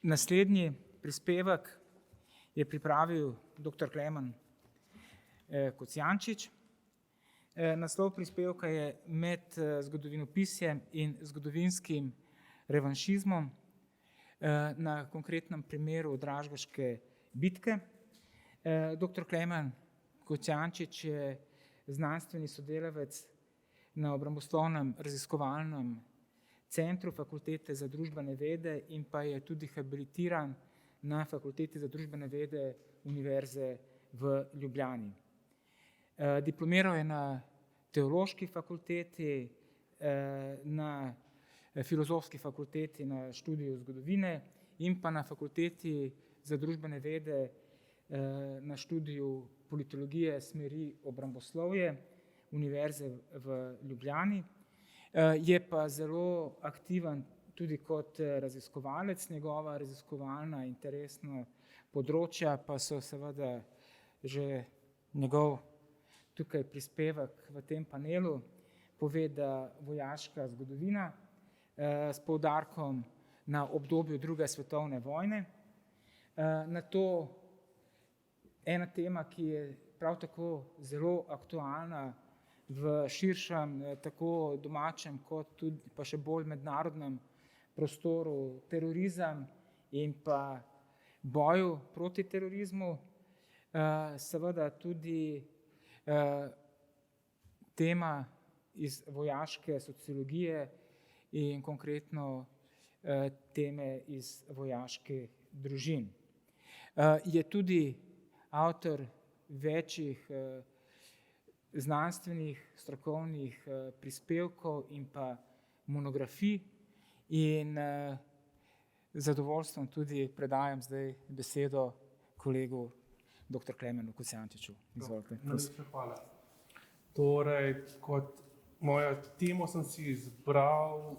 Naslednji prispevek je pripravil dr. Klemen Kocijančič. Naslov prispevka je Med zgodovinopisjem in zgodovinskim revanšizmom na konkretnem primeru Dražgoške bitke. Dr. Klemen Kocijančič je znanstveni sodelavec na Obramboslovnem raziskovalnem centru Fakultete za družbene vede in pa je tudi habilitiran na Fakulteti za družbene vede Univerze v Ljubljani. Diplomiral je na Teološki fakulteti, na Filozofski fakulteti na študiju zgodovine in pa na Fakulteti za družbene vede na študiju politologije smeri obramboslovje Univerze v Ljubljani. Je pa zelo aktiven tudi kot raziskovalec, njegova raziskovalna interesna področja pa so seveda že njegov tukaj prispevek v tem panelu, pove, da vojaška zgodovina s poudarkom na obdobju druge svetovne vojne. Na to ena tema, ki je prav tako zelo aktualna v širšem, tako domačem kot tudi pa še bolj mednarodnem prostoru, terorizem in pa boju proti terorizmu. Seveda tudi tema iz vojaške sociologije in konkretno teme iz vojaških družin. Je tudi avtor večjih znanstvenih, strokovnih prispevkov in pa monografij in z zadovoljstvom tudi predajam zdaj besedo kolegu dr. Klemenu Kocijančiču. Izvolite. Hvala. Torej, kot mojo temo sem si izbral,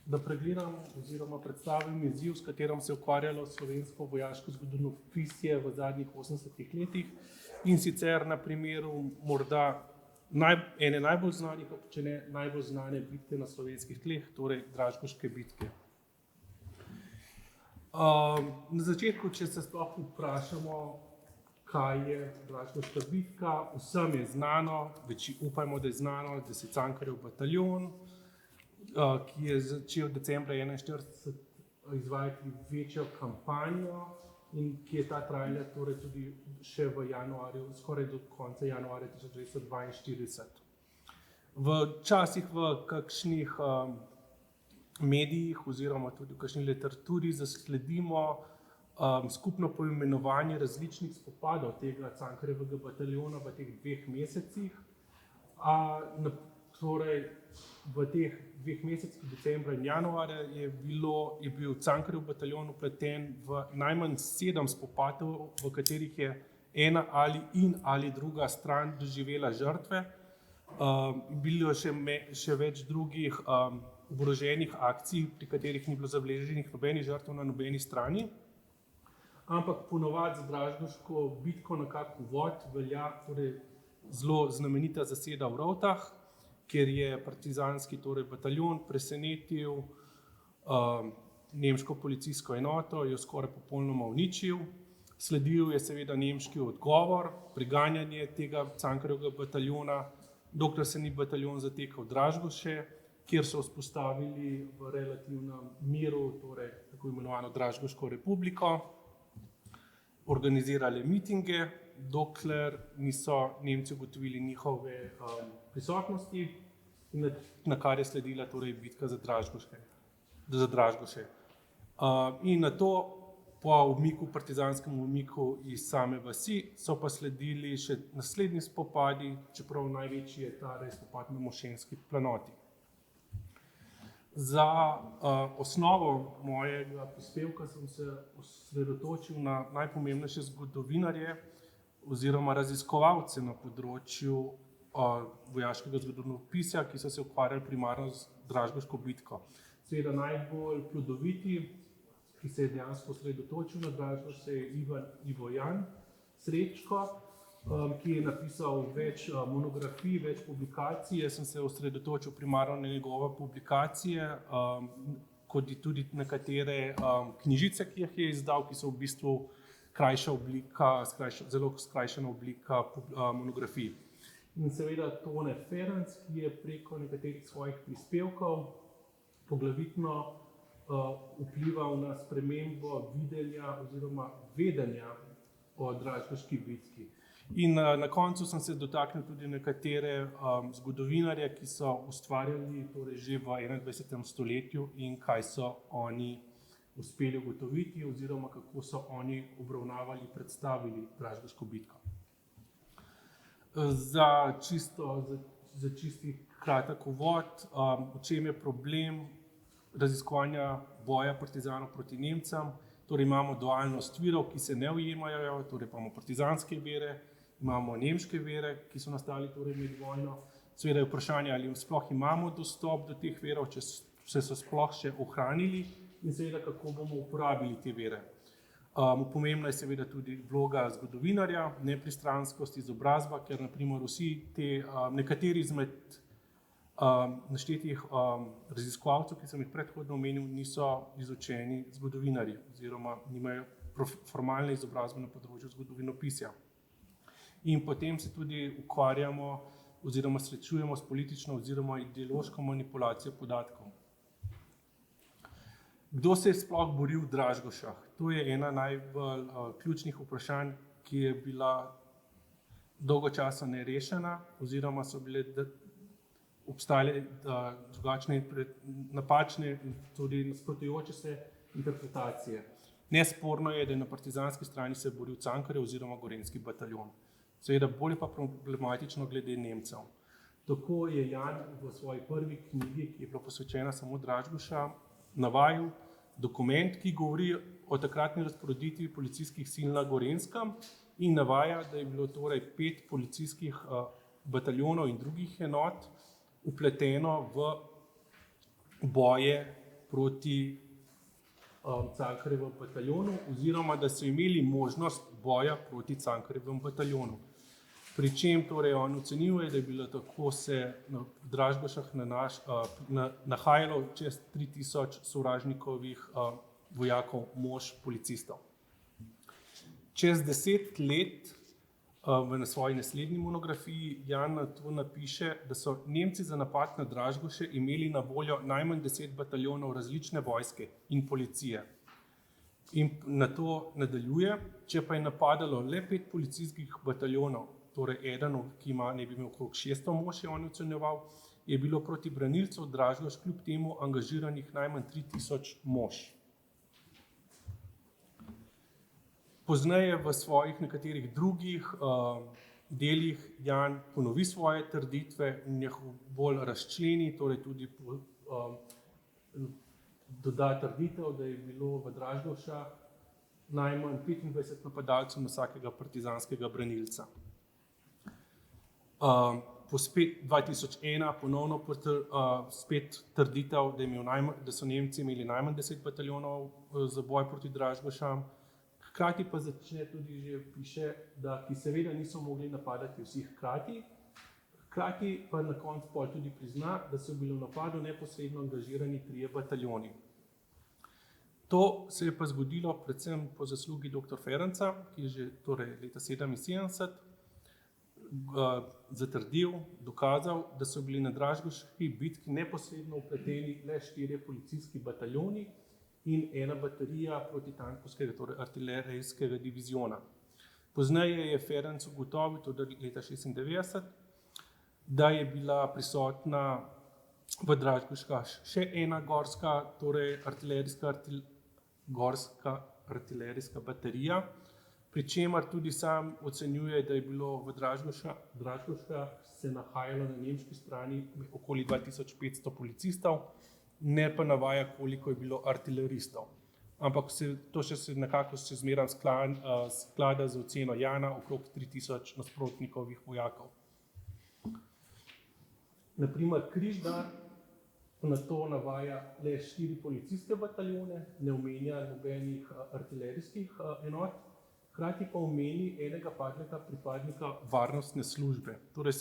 da pregledam oziroma predstavim izziv, s katerim se je ukvarjalo slovensko vojaško zgodovinopisje v zadnjih 80 letih. In sicer na primeru morda ene najbolj znanih, če ne najbolj znane bitke na slovenskih tleh, torej Dražgoške bitke. Na začetku, če se sploh vprašamo, kaj je Dražgoška bitka, vsem je znano, upajmo, da je znano, da je Cankarjev bataljon, ki je začel decembra 1941 izvajati večjo kampanjo in ki je ta trajala torej tudi še v januarju, skoraj do konca januarja 1942. Včasih v kakšnih medijih oziroma tudi v kakšni literaturi zasledimo skupno poimenovanje različnih spopadov tega Cankarjevega bataljona v teh 2 mesecih. Torej, v teh 2 mesecih, decembra in januarja, je bil Cankarjev bataljon vpleten v najmanj 7 spopadov, v katerih je ena ali druga stran doživela žrtve. Bilo je še več drugih oboroženih akcij, pri katerih ni bilo zabeleženih nobenih žrtev na nobeni strani. Ampak ponovadi za Dražgoško bitko na kak uvod velja torej zelo znamenita zaseda v Rovtah, kjer je partizanski bataljon presenetil nemško policijsko enoto, jo skoraj popolnoma uničil. Sledil je seveda nemški odgovor, preganjanje tega Cankarjevega bataljona, dokler se ni bataljon zatekal v Dražgoše, kjer so vzpostavili v relativnem miru, torej tako imenovano Dražgoško republiko, organizirali mitinge, dokler niso Nemci ugotovili njihove prisotnosti, na kar je sledila torej bitka za Dražgoše. In na to, po partizanskem umiku iz same vasi, so pa sledili še naslednji spopadi, čeprav največji je ta spopad na Mošenski planoti. Za osnovo mojega prispevka sem se osredotočil na najpomembnejše zgodovinarje oziroma raziskovalce na področju vojaškega zgodovinopisja, ki so se ukvarjali primarno z Dražgoško bitko. Seveda najbolj plodoviti, ki se je dejansko osredotočil na Dražgošo, je Ivo Jan Srečko, ki je napisal več monografij, več publikacij. Jaz sem se osredotočil primarno na njegove publikacije, kot tudi nekatere knjižice, ki jih je izdal, ki so v bistvu krajša oblika, zelo skrajšana oblika monografij. In seveda Tone Ferenc, ki je preko nekaterih svojih prispevkov poglavitno vplival na spremembo videnja oziroma vedenja o Dražgoški bitki. In na koncu sem se dotaknil tudi nekatere zgodovinarje, ki so ustvarjali torej že v 21. stoletju in kaj so oni uspeli ugotoviti oziroma kako so oni obravnavali, predstavili Dražgoško bitko. Za čisti kratek uvod, v čem je problem raziskovanja boja partizanov proti Nemcem. Torej imamo dualnost virov, ki se ne ujemajo, torej imamo partizanske vere, imamo nemške vere, ki so nastali torej med vojno. Seveda je vprašanje, ali sploh imamo dostop do teh verov, če so sploh še ohranili in seveda kako bomo uporabili te vere. Pomembna je seveda tudi vloga zgodovinarja, nepristranskost, izobrazba, ker na primer nekateri izmed naštetih raziskovalcev, ki sem jih predhodno omenil, niso izučeni zgodovinarji oziroma nimajo formalne izobrazbe na področju zgodovinopisja. In potem se tudi ukvarjamo oziroma srečujemo s politično oziroma ideološko manipulacijo podatkov. Kdo se je sploh boril v Dražgošah? To je ena najbolj ključnih vprašanj, ki je bila dolgo časa nerešena oziroma so bile obstajale drugačne, napačne in tudi nasprotujoče se interpretacije. Nesporno je, da je na partizanski strani se boril Cankarjev oziroma Gorenjski bataljon. Seveda bolj pa problematično glede Nemcev. Tako je Jan v svoji prvi knjigi, ki je bila posvečena samo Dražgošam, navajal dokument, ki govori o takratni razporeditvi policijskih sil na Gorenjskem in navaja, da je bilo torej 5 policijskih bataljonov in drugih enot vpleteno v boje proti Cankarjevem bataljonu oziroma da so imeli možnost boja proti Cankarjevem bataljonu. Pri čem torej on ocenjuje, da je bilo tako se v Dražgošah nahajalo čez 3000 sovražnikovih vojakov, mož, policistov. Čez 10 let v svoji naslednji monografiji Jan na to napiše, da so Nemci za napad na Dražgoše imeli na voljo najmanj 10 bataljonov različne vojske in policije. In na to nadaljuje, če pa je napadalo le 5 policijskih bataljonov, torej eden, ki ne bi imel okrog 600 mož, je on ocenjeval, je bilo proti branilcev Dražgoš kljub temu angažiranih najmanj 3000 mož. Pozneje v svojih nekaterih drugih delih Jan ponovi svoje trditve in jih bolj razčleni, torej tudi doda trditev, da je bilo v Dražgošah najmanj 25 napadalcev na vsakega partizanskega branilca. Po 2001 ponovno spet trditev, da so Nemci imeli najmanj 10 bataljonov za boj proti Dražgošam. Hkrati pa začne tudi že piše, ki seveda niso mogli napadati vsi hkrati, hkrati pa na koncu tudi prizna, da so bili v napadu neposredno angažirani 3 bataljoni. To se je pa zgodilo predvsem po zaslugi dr. Ferenca, ki je že torej leta 1977 zatrdil, dokazal, da so bili na Dražgoški bitki neposredno vpleteni le 4 policijski bataljoni in 1 baterija protitankovskega, torej artilerijskega diviziona. Pozneje je Ferenc ugotovil, tudi leta 1996, da je bila prisotna v Dražgoškah še ena gorska, torej gorska artilerijska baterija, pri čemer tudi sam ocenjuje, da je bilo v Dražgoškah se nahajalo na nemški strani okoli 2500 policistov, ne pa navaja, koliko je bilo artileristov. Ampak to še nekako se zmeraj sklada z oceno Jana okrog 3000 nasprotnikovih vojakov. Naprimer, Križdar na to navaja le 4 policijske bataljone, ne omenja nobenih artilerijskih enot. Hkrati pa omeni enega padlega pripadnika varnostne službe. Torej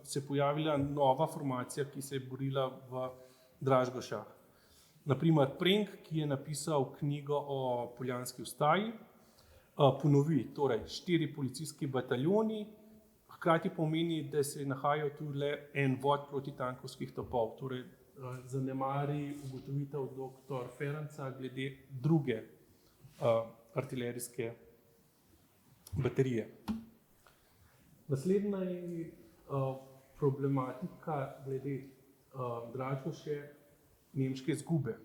se pojavila nova formacija, ki se je borila v Dražgošah. Naprimer Prenk, ki je napisal knjigo o Poljanski vstaji, ponovi, torej 4 policijski bataljoni, hkrati pomeni, da se je nahajal tudi le en vod protitankovskih topov, torej zanemari ugotovitev dr. Ferenca glede druge artilerijske baterije. Naslednja je problematika glede Dražgoše nemške izgube.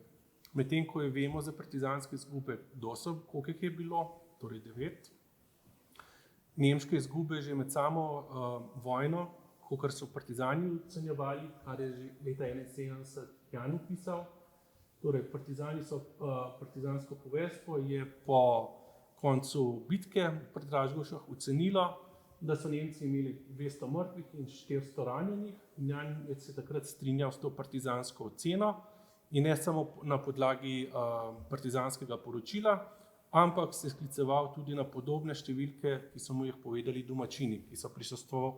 Medtem ko vemo za partizanske izgube, koliko jih je bilo, torej 9. Nemške izgube že med samo vojno, kakor so partizani ocenjevali, kar je že leta 1971 Jan opisal. Torej, partizansko poveljstvo je po koncu bitke pri Dražgošah ocenilo, da so Nemci imeli 200 mrtvih in 400 ranjenih. Jan je se takrat strinjal s to partizansko oceno in ne samo na podlagi partizanskega poročila, ampak se je skliceval tudi na podobne številke, ki so mu jih povedali domačini,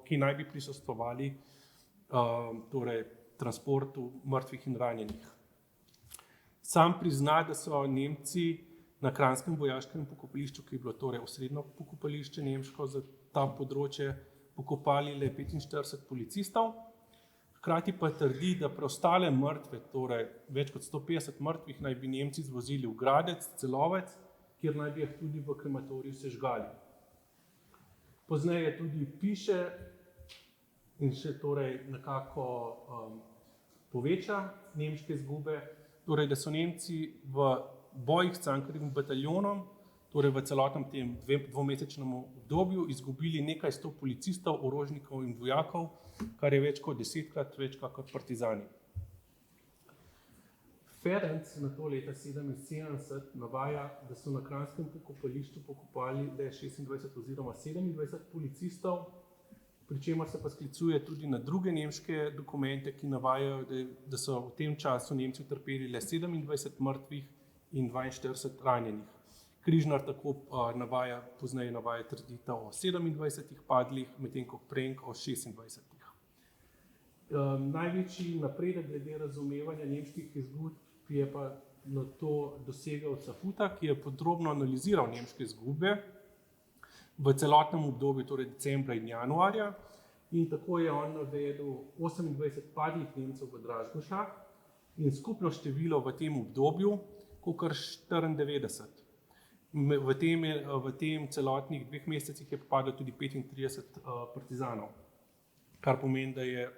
ki naj bi prisostvovali torej, transportu mrtvih in ranjenih. Sam prizna, da so Nemci na Kranjskem vojaškem pokopališču, ki je bilo torej osrednjo pokopališče nemško za ta področje, pokopali le 45 policistov. Hkrati pa trdi, da preostale mrtve, torej več kot 150 mrtvih, naj bi Nemci zvozili v Gradec, Celovec, kjer naj bi jih tudi v krematoriju sežgali. Pozneje tudi piše in še torej nekako poveča nemške izgube, torej da so Nemci v bojih s Cankarjevim bataljonom, torej v celotnem tem dvomesečnem obdobju, izgubili nekaj 100 policistov, orožnikov in vojakov, kar je več kot 10-krat več kot partizani. Ferenc na to leta 1977 navaja, da so na Kranjskem pokopališču pokopali le 26 oziroma 27 policistov, pri čemer se pa sklicuje tudi na druge nemške dokumente, ki navajajo, da so v tem času Nemci utrpeli le 27 mrtvih in 42 ranjenih. Križnar tako pozneje navaja trditev o 27 padlih, medtem ko Prenk o 26. Največji napredek glede razumevanja nemških izgub je pa na to dosegel Cafuta, ki je podrobno analiziral nemške izgube v celotnem obdobju, torej decembra in januarja, in tako je on navedel 28 padlih Nemcev v Dražgošah in skupno število v tem obdobju kakor 94. V tem celotnih 2 mesecih je padlo tudi 35 partizanov, kar pomeni, da je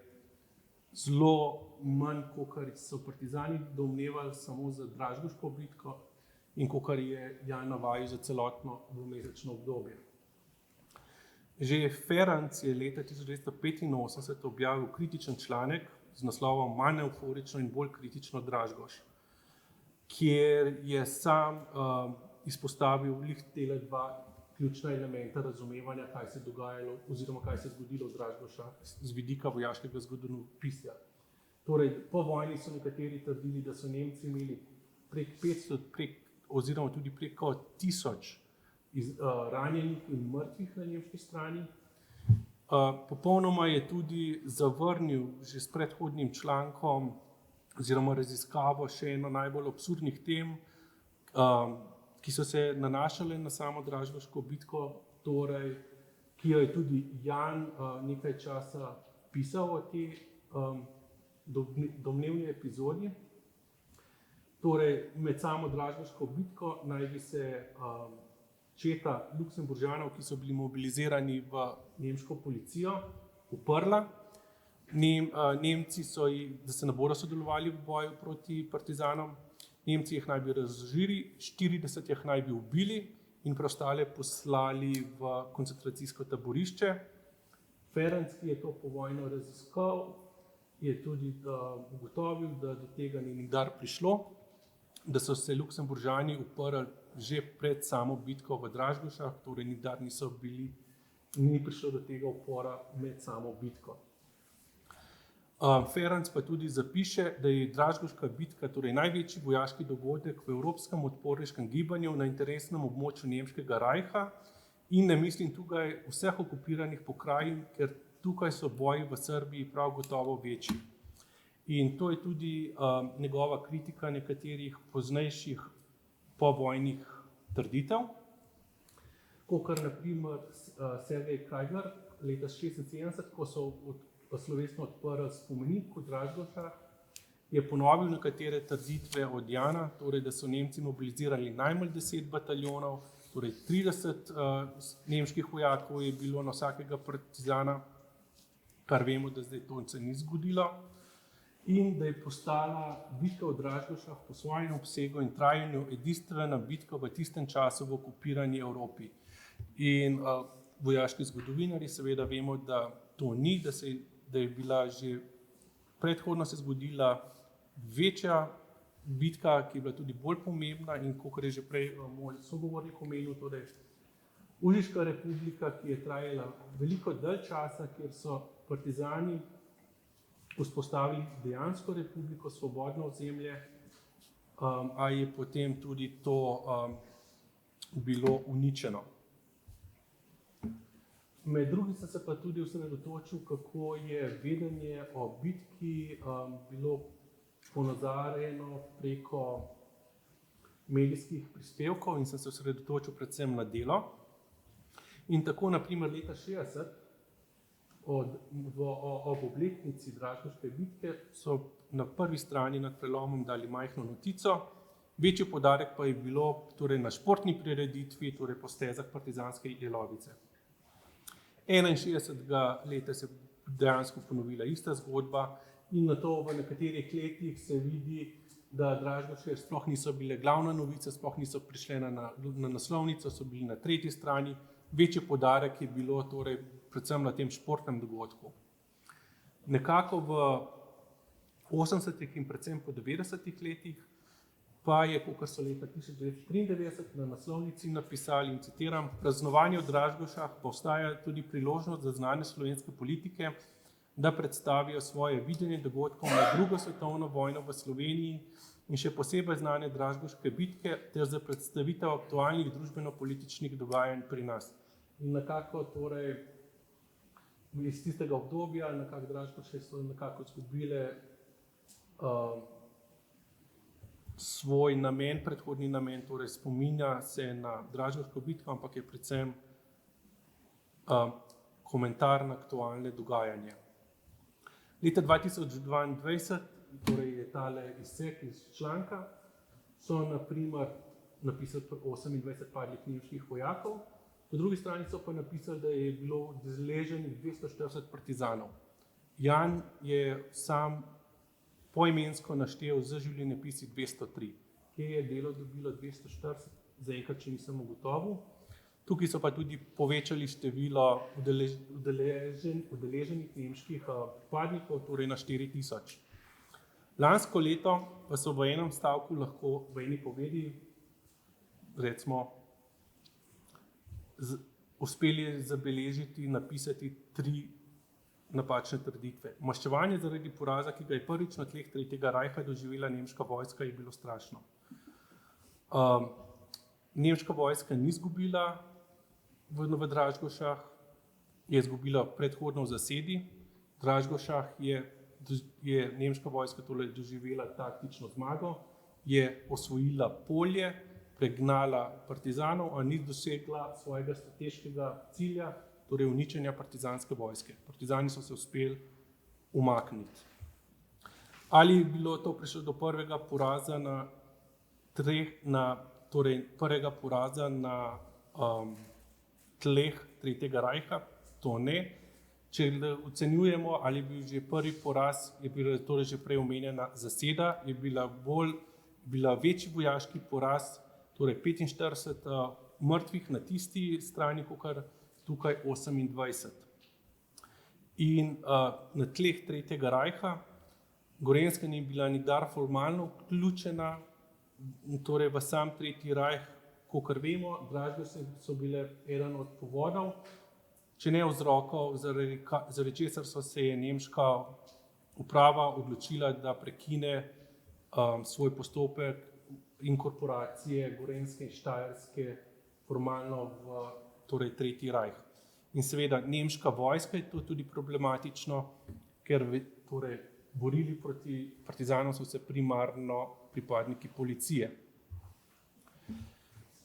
zelo manj, kakor so partizani domnevali samo za Dražgoško bitko in kakor je Jan navajal za celotno dvomesečno obdobje. Že Ferenc je leta 1985 objavil kritičen članek z naslovom Manj euforično in bolj kritično Dražgoš, kjer je sam izpostavil tele 2 ključna elementa razumevanja, kaj se je dogajalo oziroma kaj se je zgodilo v Dražgošah z vidika vojaškega zgodovinopisja. Torej, po vojni so nekateri trdili, da so Nemci imeli prek 500 oziroma tudi preko 1000 ranjenih in mrtvih na nemški strani. Popolnoma je tudi zavrnil že s predhodnim člankom oziroma raziskavo še eno najbolj absurdnih tem, ki so se nanašale na samo Dražgoško bitko, torej, ki jo je tudi Jan nekaj časa pisal o tej domnevni epizodi. Torej, med samo Dražgoško bitko naj bi se četa Luksemburžanov, ki so bili mobilizirani v nemško policijo, uprla. Nemci so da se ne bodo sodelovali v boju proti partizanom. Nemci jih naj bi razžiri, 40 jih naj bi ubili in preostale poslali v koncentracijsko taborišče. Ferenc, ki je to povojno raziskal, je tudi ugotovil, da do tega ni nikdar prišlo, da so se Luksemburžani uprli že pred samo bitko v Dražgošah, torej nikdar ni prišlo do tega upora med samo bitko. Ferenc pa tudi zapiše, da je Dražgoška bitka torej največji vojaški dogodek v evropskem odporniškem gibanju na interesnem območju Nemškega rajha in ne mislim tukaj vseh okupiranih pokrajin, ker tukaj so boji v Srbiji prav gotovo večji. In to je tudi njegova kritika nekaterih poznejših povojnih trditev, kakor na primer Sergej Kajgler leta 1976, ko so slovesno odprli spomenik v Dražgošah, je ponovil nekatere trditve od Jana, torej da so Nemci mobilizirali najmanj 10 bataljonov, torej 30 nemških vojakov je bilo na vsakega partizana, kar vemo, da zdaj to se ni zgodilo, in da je postala bitka v Dražgošah po svojem obsegu in trajanju edinstvena bitka v tistem času v okupirani Evropi. In vojaški zgodovinarji seveda vemo, da to ni, da je bila že predhodno se zgodila večja bitka, ki je bila tudi bolj pomembna in kakor je že prej moj sogovornik omenil, torej Užiška republika, ki je trajala veliko dalj časa, kjer so partizani vzpostavili dejansko republiko, svobodno ozemlje, a je potem tudi to bilo uničeno. Med drugim sem se pa tudi osredotočil, kako je vedenje o bitki bilo ponazarjeno preko medijskih prispevkov in sem se osredotočil predvsem na Delo. In tako, na primer, leta 1960, ob obletnici Dražgoške bitke, so na prvi strani nad prelomom dali majhno notico, večji poudarek pa je bilo torej na športni prireditvi, torej po stezah partizanske jelovice. 61. leta se je dejansko ponovila ista zgodba in na to v nekaterih letih se vidi, da Dražgoše sploh niso bile glavna novica, sploh niso prišle na naslovnico, so bili na tretji strani. Večji poudarek je bilo torej predvsem na tem športnem dogodku. Nekako v 80. in predvsem po 90. letih pa je, kakor so leta 1993 na naslovnici napisali, in citiram, praznovanje v Dražgošah pa ostaja tudi priložnost za znane slovenske politike, da predstavijo svoje videnje dogodkov med drugo svetovno vojno v Sloveniji in še posebej znane Dražgoške bitke ter za predstavitev aktualnih družbeno-političnih dogajanj pri nas. In nekako torej iz tistega obdobja nekako Dražgoše so nekako izgubile svoj namen, predhodni namen, torej spominja se na Dražgoško bitko, ampak je predvsem komentar na aktualne dogajanje. Leta 2022, torej je tale izsek iz članka, so na primer napisali 28 padlih nemških vojakov, po drugi strani so pa napisali, da je bilo udeleženih 240 partizanov. Jan je sam poimensko naštel z življenjepisi 203, kje je Delo dobilo 240, zaenkrat še nisem ugotovil. Tukaj so pa tudi povečali število udeleženih nemških pripadnikov, torej na 4000. Lansko leto pa so v enem stavku lahko v eni povedi, recimo, uspeli zabeležiti, napisati 3 napačne trditve. Maščevanje zaradi poraza, ki ga je prvič na tleh Tretjega rajha doživela nemška vojska, je bilo strašno. Nemška vojska ni izgubila v Dražgošah, je izgubila predhodno v zasedi. V Dražgošah je nemška vojska torej doživela taktično zmago, je osvojila polje, pregnala partizanov, a ni dosegla svojega strateškega cilja, torej uničenja partizanske vojske. Partizani so se uspeli umakniti. Ali je bilo to prišlo do prvega poraza prvega poraza na tleh Tretjega rajha? To ne. Če ocenjujemo, ali je bil že prvi poraz, je bila torej že prej omenjena zaseda, je bila večji vojaški poraz, torej 45 mrtvih na tisti strani, kakor tukaj 28. In na tleh Tretjega rajha Gorenjska ni bila nikdar formalno vključena, torej v sam Tretji rajh, kakor vemo, Dražgoše so bile eden od povodov, če ne vzrokov, zaradi česar so se je nemška uprava odločila, da prekine svoj postopek inkorporacije Gorenjske in Štajerske formalno v torej Tretji rajh. In seveda nemška vojska je to tudi problematično, ker torej borili proti partizanom so se primarno pripadniki policije.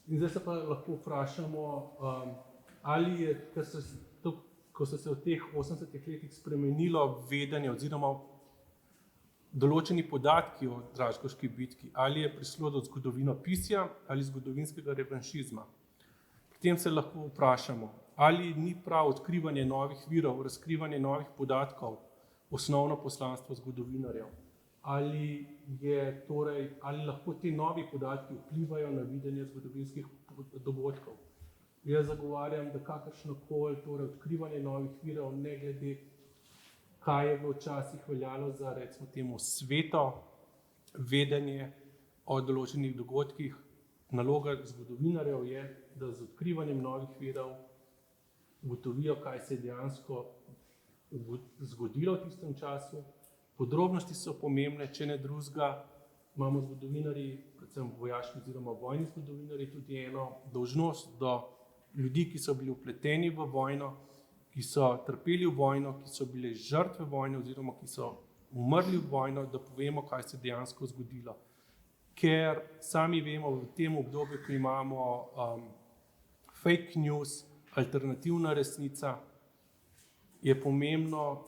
In zdaj se pa lahko vprašamo, ali je, ko so se v teh 80 letih spremenilo vedenje oziroma določeni podatki o Dražgoški bitki, ali je prišlo do zgodovinopisja ali zgodovinskega revanšizma. Pri tem se lahko vprašamo, ali ni prav odkrivanje novih virov, razkrivanje novih podatkov osnovno poslanstvo zgodovinarjev, ali lahko ti novi podatki vplivajo na videnje zgodovinskih dogodkov. Jaz zagovarjam, da kakršnokoli odkrivanje novih virov, ne glede kaj je bilo včasih veljalo za recimo temu sveto vedenje o določenih dogodkih, naloga zgodovinarjev je, da z odkrivanjem novih virov ugotovijo, kaj se je dejansko zgodilo v tistem času. Podrobnosti so pomembne, če ne drugega, imamo zgodovinarji, predvsem vojaški oziroma vojni zgodovinarji, tudi eno dolžnost do ljudi, ki so bili vpleteni v vojno, ki so trpeli v vojno, ki so bile žrtve vojne oziroma ki so umrli v vojno, da povemo, kaj se je dejansko zgodilo. Ker sami vemo, v tem obdobju, ko imamo fake news, alternativna resnica, je pomembno,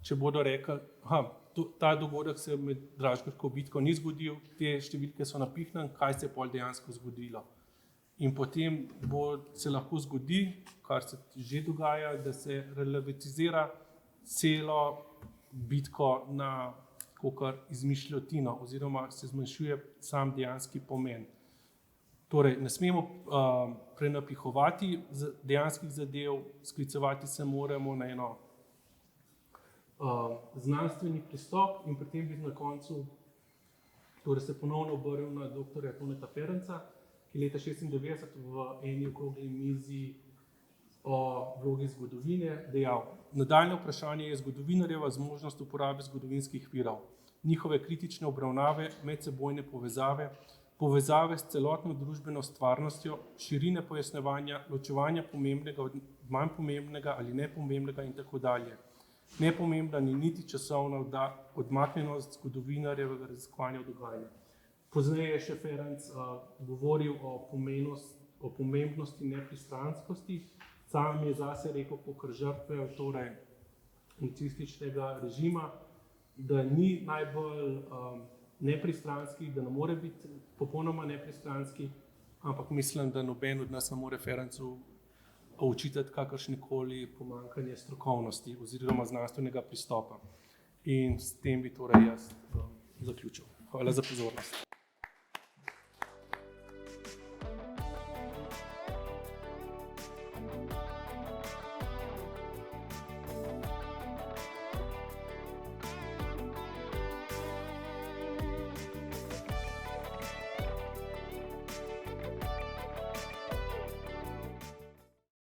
če bodo rekli, ta dogodek se med Dražgoško bitko ni zgodil, te številke so napihnjene, kaj se je pol dejansko zgodilo. In potem se lahko zgodi, kar se že dogaja, da se relativizira celo bitko na kakor izmišljotino oziroma se zmanjšuje sam dejanski pomen. Torej, ne smemo prenapihovati dejanskih zadev, sklicevati se moramo na eno znanstveni pristop in pri tem bi na koncu torej se ponovno obrnil na dr. Toneta Ferenca, ki leta 1996 v eni okrogli mizi o vlogi zgodovine dejal: nadaljnje vprašanje je zgodovinarjeva zmožnost uporabe zgodovinskih virov, njihove kritične obravnave, medsebojne povezave s celotno družbeno stvarnostjo, širine pojasnjevanja, ločevanja pomembnega od manj pomembnega ali nepomembnega in tako dalje. Nepomembna ni niti časovna odmaknjenost zgodovinarjevega raziskovanja dogajanja. Pozneje je še Ferenc govoril o pomembnosti nepristranskosti. Sam je zase rekel, kakor žrtve torej nacističnega režima, da ni najbolj nepristranski, da ne more biti popolnoma nepristranski, ampak mislim, da noben od nas ne more Ferencu očitati kakršnekoli pomanjkanje strokovnosti oziroma znanstvenega pristopa. In s tem bi torej jaz zaključil. Hvala za pozornost.